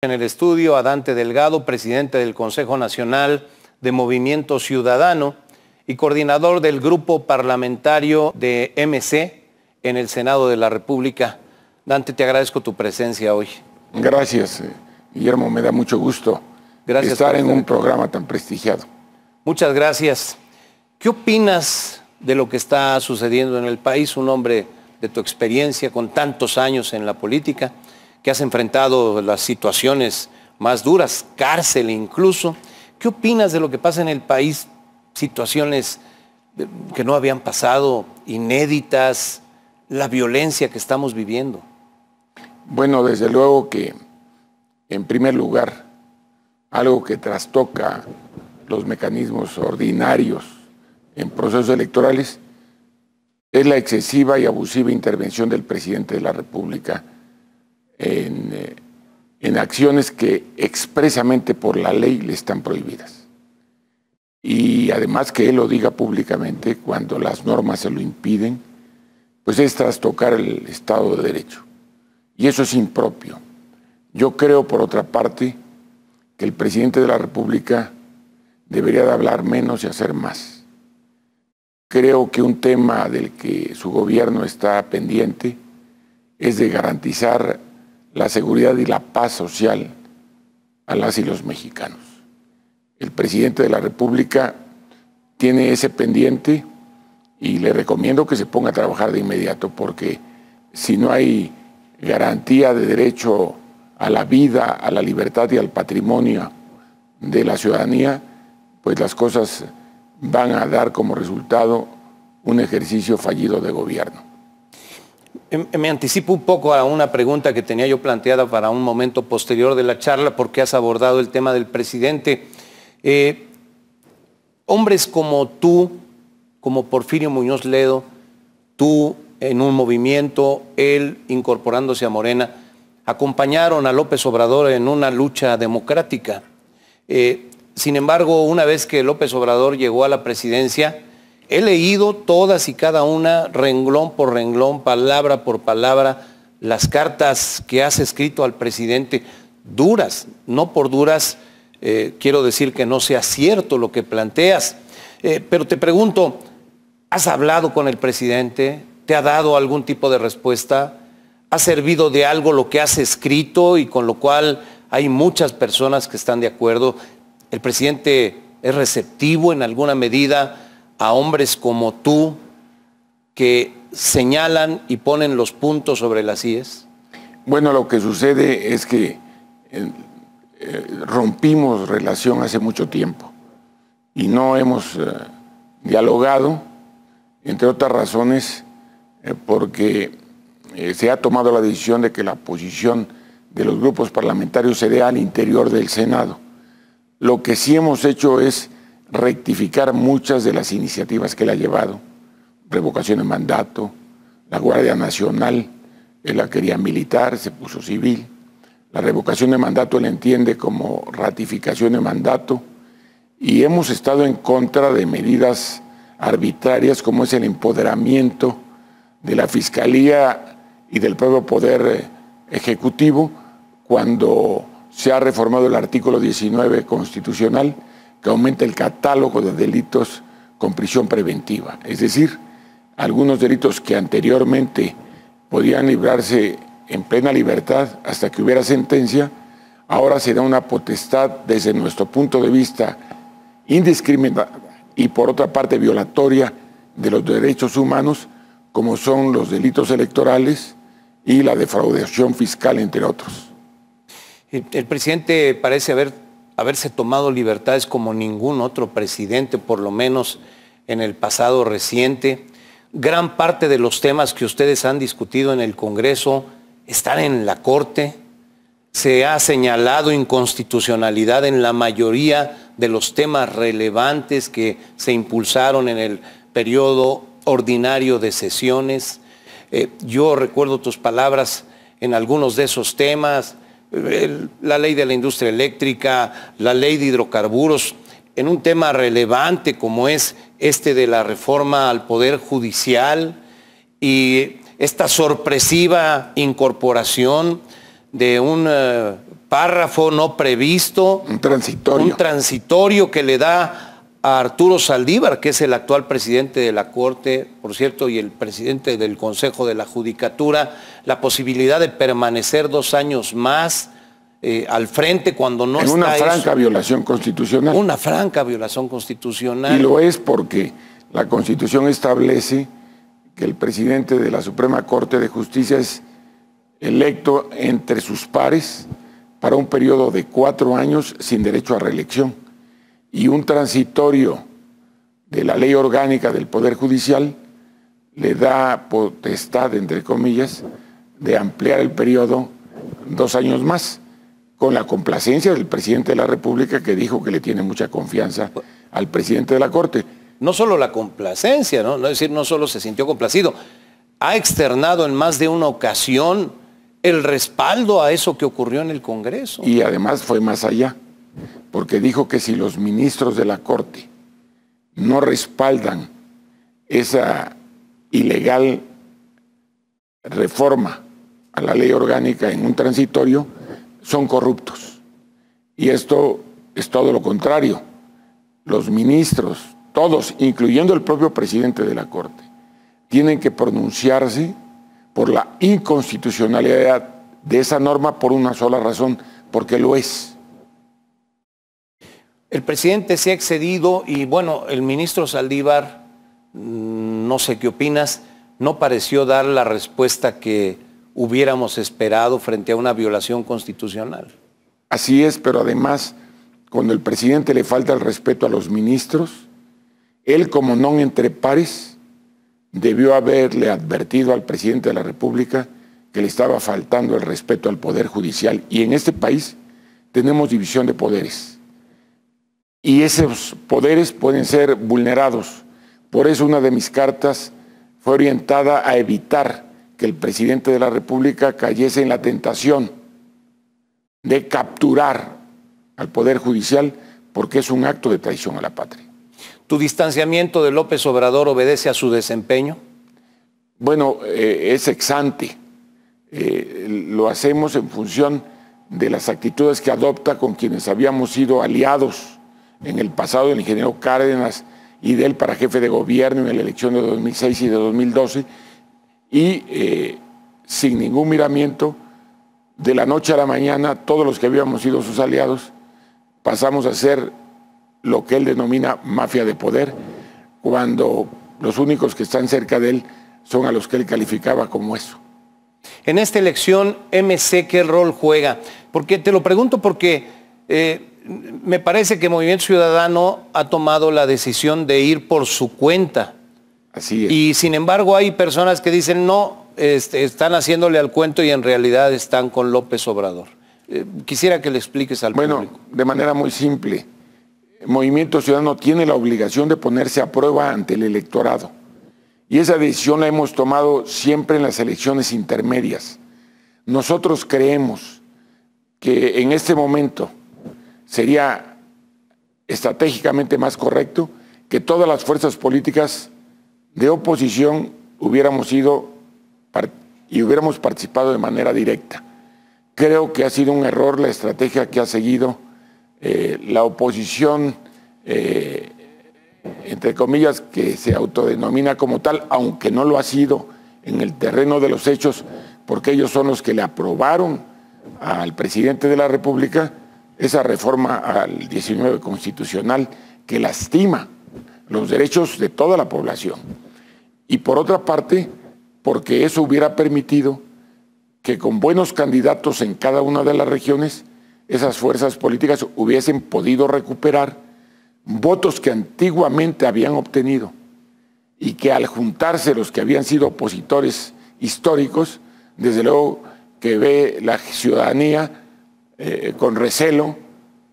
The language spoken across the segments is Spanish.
En el estudio a Dante Delgado, presidente del Consejo Nacional de Movimiento Ciudadano y coordinador del grupo parlamentario de MC en el Senado de la República. Dante, te agradezco tu presencia hoy. Gracias, Guillermo, me da mucho gusto estar en un programa tan prestigiado. Muchas gracias. ¿Qué opinas de lo que está sucediendo en el país? Un hombre de tu experiencia, con tantos años en la política, que has enfrentado las situaciones más duras, cárcel incluso. ¿Qué opinas de lo que pasa en el país? Situaciones que no habían pasado, inéditas, la violencia que estamos viviendo. Bueno, desde luego que, en primer lugar, algo que trastoca los mecanismos ordinarios en procesos electorales es la excesiva y abusiva intervención del presidente de la República en acciones que expresamente por la ley le están prohibidas. Y además que él lo diga públicamente cuando las normas se lo impiden, pues es trastocar el Estado de Derecho. Y eso es impropio. Yo creo, por otra parte, que el presidente de la República debería de hablar menos y hacer más. Creo que un tema del que su gobierno está pendiente es de garantizar la seguridad y la paz social a las y los mexicanos. El presidente de la República tiene ese pendiente y le recomiendo que se ponga a trabajar de inmediato, porque si no hay garantía de derecho a la vida, a la libertad y al patrimonio de la ciudadanía, pues las cosas van a dar como resultado un ejercicio fallido de gobierno. Me anticipo un poco a una pregunta que tenía yo planteada para un momento posterior de la charla, porque has abordado el tema del presidente. Hombres como tú, como Porfirio Muñoz Ledo, tú en un movimiento, él incorporándose a Morena, acompañaron a López Obrador en una lucha democrática. Sin embargo, una vez que López Obrador llegó a la presidencia, he leído todas y cada una, renglón por renglón, palabra por palabra, las cartas que has escrito al presidente, duras, no por duras, quiero decir que no sea cierto lo que planteas, pero te pregunto, ¿has hablado con el presidente? ¿Te ha dado algún tipo de respuesta? ¿Ha servido de algo lo que has escrito y con lo cual hay muchas personas que están de acuerdo? ¿El presidente es receptivo en alguna medida a hombres como tú que señalan y ponen los puntos sobre las íes? Bueno, lo que sucede es que rompimos relación hace mucho tiempo y no hemos dialogado, entre otras razones, porque se ha tomado la decisión de que la posición de los grupos parlamentarios se dé al interior del Senado. Lo que sí hemos hecho es rectificar muchas de las iniciativas que él ha llevado: revocación de mandato, la Guardia Nacional, él la quería militar, se puso civil. La revocación de mandato él entiende como ratificación de mandato, y hemos estado en contra de medidas arbitrarias como es el empoderamiento de la Fiscalía y del propio Poder Ejecutivo cuando se ha reformado el artículo 19 constitucional, que aumenta el catálogo de delitos con prisión preventiva. Es decir, algunos delitos que anteriormente podían librarse en plena libertad hasta que hubiera sentencia, ahora se da una potestad desde nuestro punto de vista indiscriminada y por otra parte violatoria de los derechos humanos, como son los delitos electorales y la defraudación fiscal, entre otros. El presidente parece haberse tomado libertades como ningún otro presidente, por lo menos en el pasado reciente. Gran parte de los temas que ustedes han discutido en el Congreso están en la Corte. Se ha señalado inconstitucionalidad en la mayoría de los temas relevantes que se impulsaron en el periodo ordinario de sesiones. Yo recuerdo tus palabras en algunos de esos temas: la ley de la industria eléctrica, la ley de hidrocarburos, en un tema relevante como es este de la reforma al Poder Judicial y esta sorpresiva incorporación de un párrafo no previsto. Un transitorio. Un transitorio que le da a Arturo Saldívar, que es el actual presidente de la Corte, por cierto, y el presidente del Consejo de la Judicatura, la posibilidad de permanecer 2 años más al frente cuando no está. En una franca violación constitucional. Una franca violación constitucional. Y lo es porque la Constitución establece que el presidente de la Suprema Corte de Justicia es electo entre sus pares para un periodo de 4 años sin derecho a reelección. Y un transitorio de la ley orgánica del Poder Judicial le da potestad, entre comillas, de ampliar el periodo 2 años más, con la complacencia del presidente de la República, que dijo que le tiene mucha confianza al presidente de la Corte. No solo la complacencia, ¿no? Es decir, no solo se sintió complacido, ha externado en más de una ocasión el respaldo a eso que ocurrió en el Congreso. Y además fue más allá, porque dijo que si los ministros de la Corte no respaldan esa ilegal reforma a la ley orgánica en un transitorio, son corruptos. Y esto es todo lo contrario. Los ministros, todos, incluyendo el propio presidente de la Corte, tienen que pronunciarse por la inconstitucionalidad de esa norma por una sola razón, porque lo es. El presidente se ha excedido y bueno, el ministro Saldívar, no sé qué opinas, no pareció dar la respuesta que hubiéramos esperado frente a una violación constitucional. Así es, pero además, cuando el presidente le falta el respeto a los ministros, él como non entre pares debió haberle advertido al presidente de la República que le estaba faltando el respeto al Poder Judicial. Y en este país tenemos división de poderes. Y esos poderes pueden ser vulnerados. Por eso una de mis cartas fue orientada a evitar que el presidente de la República cayese en la tentación de capturar al Poder Judicial, porque es un acto de traición a la patria. ¿Tu distanciamiento de López Obrador obedece a su desempeño? Bueno, es ex ante. Lo hacemos en función de las actitudes que adopta con quienes habíamos sido aliados en el pasado, el ingeniero Cárdenas y de él para jefe de gobierno en la elección de 2006 y de 2012, y sin ningún miramiento, de la noche a la mañana, todos los que habíamos sido sus aliados pasamos a ser lo que él denomina mafia de poder, cuando los únicos que están cerca de él son a los que él calificaba como eso. En esta elección, MC, ¿qué rol juega? Porque te lo pregunto porque me parece que Movimiento Ciudadano ha tomado la decisión de ir por su cuenta. Así es. Y sin embargo hay personas que dicen no, están haciéndole al cuento y en realidad están con López Obrador. Quisiera que le expliques al público. Bueno, de manera muy simple. Movimiento Ciudadano tiene la obligación de ponerse a prueba ante el electorado. Y esa decisión la hemos tomado siempre en las elecciones intermedias. Nosotros creemos que en este momento sería estratégicamente más correcto que todas las fuerzas políticas de oposición hubiéramos ido y hubiéramos participado de manera directa. Creo que ha sido un error la estrategia que ha seguido la oposición, entre comillas, que se autodenomina como tal, aunque no lo ha sido en el terreno de los hechos, porque ellos son los que le aprobaron al presidente de la República esa reforma al 19 constitucional que lastima los derechos de toda la población. Y por otra parte, porque eso hubiera permitido que con buenos candidatos en cada una de las regiones, esas fuerzas políticas hubiesen podido recuperar votos que antiguamente habían obtenido y que al juntarse los que habían sido opositores históricos, desde luego que ve la ciudadanía con recelo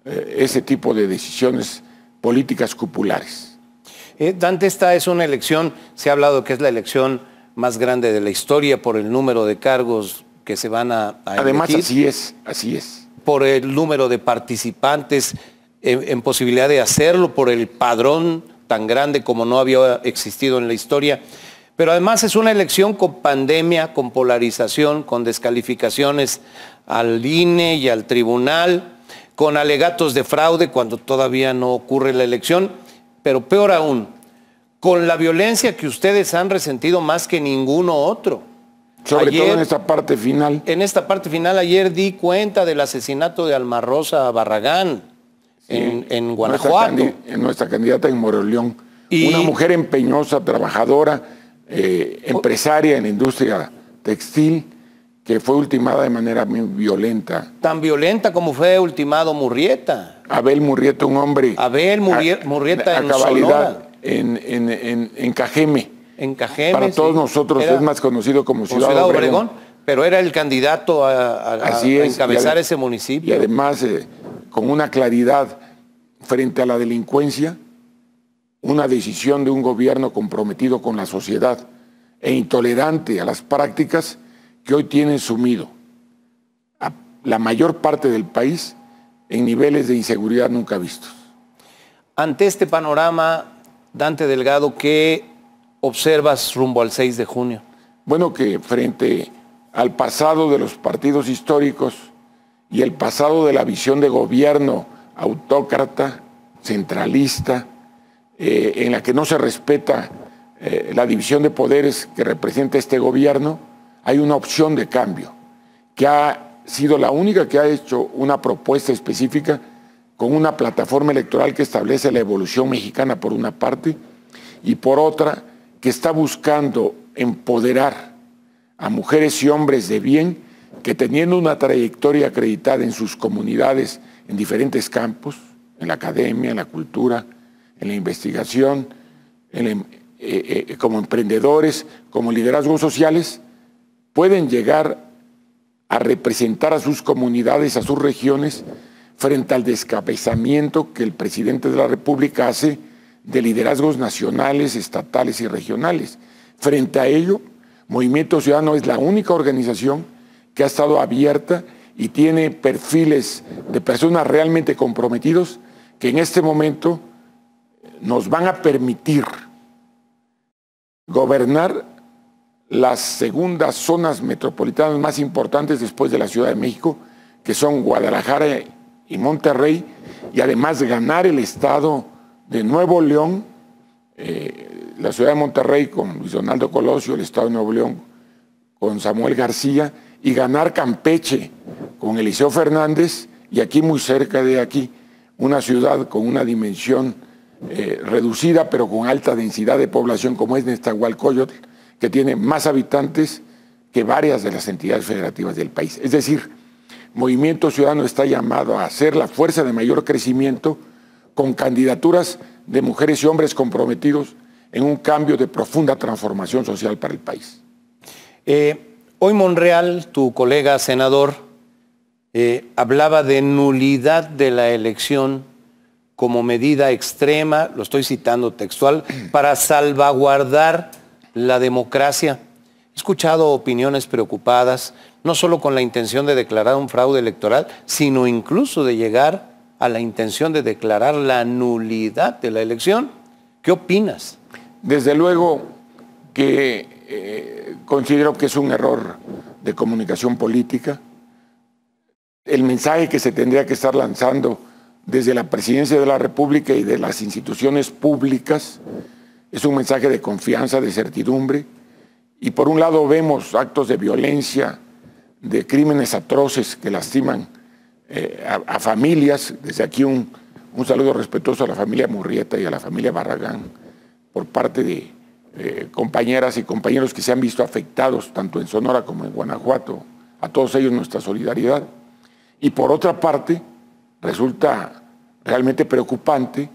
ese tipo de decisiones políticas cupulares. Dante, esta es una elección, se ha hablado que es la elección más grande de la historia por el número de cargos que se van a Además, elegir, así es. por el número de participantes en posibilidad de hacerlo, por el padrón tan grande como no había existido en la historia. Pero además es una elección con pandemia, con polarización, con descalificaciones al INE y al tribunal, con alegatos de fraude cuando todavía no ocurre la elección, pero peor aún, con la violencia que ustedes han resentido más que ninguno otro. Sobre todo en esta parte final. En esta parte final, ayer di cuenta del asesinato de Alma Rosa Barragán, sí, en Guanajuato. Nuestra candidata en Moroleón. Una mujer empeñosa, trabajadora, empresaria en la industria textil, que fue ultimada de manera muy violenta. Tan violenta como fue ultimado Murrieta. Abel Murrieta, un hombre... Abel Murrieta en cabalidad, en Cajeme. En Cajeme, para todos nosotros es más conocido como Ciudad Obregón. Pero era el candidato a encabezar ese municipio. Y además, con una claridad frente a la delincuencia, una decisión de un gobierno comprometido con la sociedad e intolerante a las prácticas que hoy tienen sumido a la mayor parte del país en niveles de inseguridad nunca vistos. Ante este panorama, Dante Delgado, ¿qué observas rumbo al 6 de junio? Bueno, que frente al pasado de los partidos históricos y el pasado de la visión de gobierno autócrata, centralista, en la que no se respeta la división de poderes que representa este gobierno, hay una opción de cambio, que ha sido la única que ha hecho una propuesta específica con una plataforma electoral que establece la evolución mexicana por una parte y por otra que está buscando empoderar a mujeres y hombres de bien que teniendo una trayectoria acreditada en sus comunidades en diferentes campos, en la academia, en la cultura, en la investigación, como emprendedores, como liderazgos sociales, pueden llegar a representar a sus comunidades, a sus regiones, frente al descabezamiento que el presidente de la República hace de liderazgos nacionales, estatales y regionales. Frente a ello, Movimiento Ciudadano es la única organización que ha estado abierta y tiene perfiles de personas realmente comprometidos que en este momento nos van a permitir gobernar las segundas zonas metropolitanas más importantes después de la Ciudad de México, que son Guadalajara y Monterrey, y además ganar el estado de Nuevo León, la ciudad de Monterrey con Luis Donaldo Colosio, el estado de Nuevo León con Samuel García, y ganar Campeche con Eliseo Fernández, y aquí muy cerca de aquí, una ciudad con una dimensión reducida pero con alta densidad de población como es Nezahualcóyotl, que tiene más habitantes que varias de las entidades federativas del país. Es decir, Movimiento Ciudadano está llamado a ser la fuerza de mayor crecimiento con candidaturas de mujeres y hombres comprometidos en un cambio de profunda transformación social para el país. Hoy Monreal, tu colega senador, hablaba de nulidad de la elección como medida extrema, lo estoy citando textual, para salvaguardar la democracia. He escuchado opiniones preocupadas, no solo con la intención de declarar un fraude electoral, sino incluso de llegar a la intención de declarar la nulidad de la elección. ¿Qué opinas? Desde luego que considero que es un error de comunicación política. El mensaje que se tendría que estar lanzando desde la Presidencia de la República y de las instituciones públicas es un mensaje de confianza, de certidumbre. Y por un lado vemos actos de violencia, de crímenes atroces que lastiman a familias. Desde aquí un saludo respetuoso a la familia Murrieta y a la familia Barragán por parte de compañeras y compañeros que se han visto afectados tanto en Sonora como en Guanajuato. A todos ellos nuestra solidaridad. Y por otra parte, resulta realmente preocupante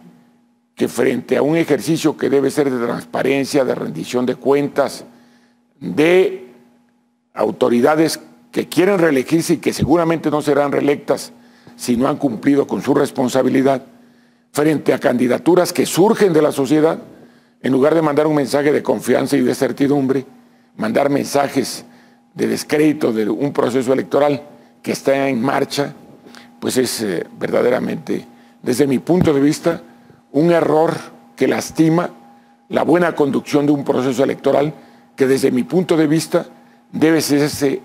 que frente a un ejercicio que debe ser de transparencia, de rendición de cuentas, de autoridades que quieren reelegirse y que seguramente no serán reelectas si no han cumplido con su responsabilidad, frente a candidaturas que surgen de la sociedad, en lugar de mandar un mensaje de confianza y de certidumbre, mandar mensajes de descrédito de un proceso electoral que está en marcha, pues es verdaderamente, desde mi punto de vista, un error que lastima la buena conducción de un proceso electoral que desde mi punto de vista debe hacerse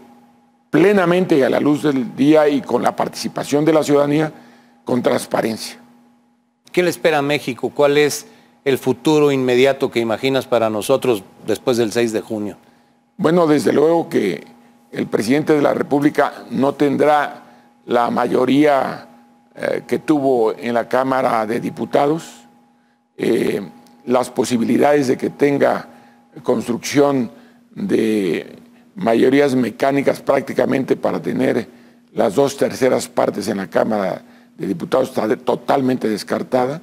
plenamente y a la luz del día y con la participación de la ciudadanía, con transparencia. ¿Qué le espera a México? ¿Cuál es el futuro inmediato que imaginas para nosotros después del 6 de junio? Bueno, desde luego que el presidente de la República no tendrá la mayoría que tuvo en la Cámara de Diputados. Las posibilidades de que tenga construcción de mayorías mecánicas prácticamente para tener las 2/3 partes en la Cámara de Diputados está totalmente descartada.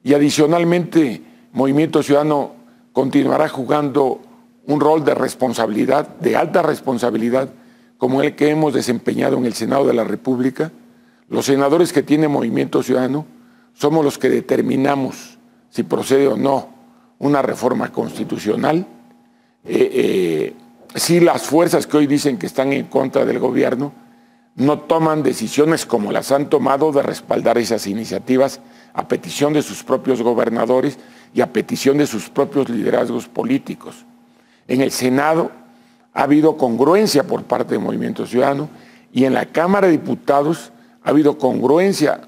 Y adicionalmente, Movimiento Ciudadano continuará jugando un rol de responsabilidad, de alta responsabilidad, como el que hemos desempeñado en el Senado de la República. Los senadores que tiene Movimiento Ciudadano somos los que determinamos si procede o no una reforma constitucional. Si las fuerzas que hoy dicen que están en contra del gobierno no toman decisiones como las han tomado de respaldar esas iniciativas a petición de sus propios gobernadores y a petición de sus propios liderazgos políticos. En el Senado ha habido congruencia por parte del Movimiento Ciudadano y en la Cámara de Diputados ha habido congruencia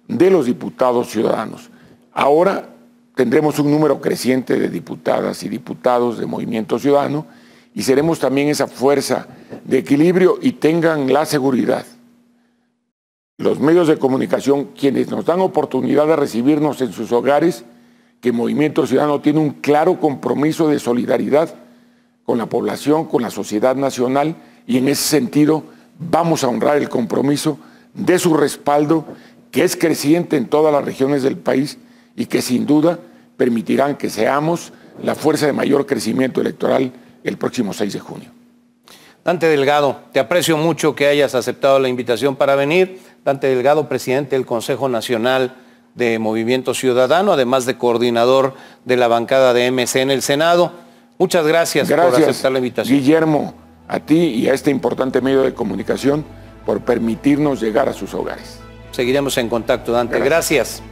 de los diputados ciudadanos. Ahora tendremos un número creciente de diputadas y diputados de Movimiento Ciudadano y seremos también esa fuerza de equilibrio, y tengan la seguridad, los medios de comunicación, quienes nos dan oportunidad de recibirnos en sus hogares, que Movimiento Ciudadano tiene un claro compromiso de solidaridad con la población, con la sociedad nacional, y en ese sentido vamos a honrar el compromiso de su respaldo, que es creciente en todas las regiones del país y que sin duda permitirán que seamos la fuerza de mayor crecimiento electoral el próximo 6 de junio. Dante Delgado, te aprecio mucho que hayas aceptado la invitación para venir. Dante Delgado, presidente del Consejo Nacional de Movimiento Ciudadano, además de coordinador de la bancada de MC en el Senado. Muchas gracias por aceptar la invitación. Guillermo, a ti y a este importante medio de comunicación por permitirnos llegar a sus hogares. Seguiremos en contacto, Dante. Gracias.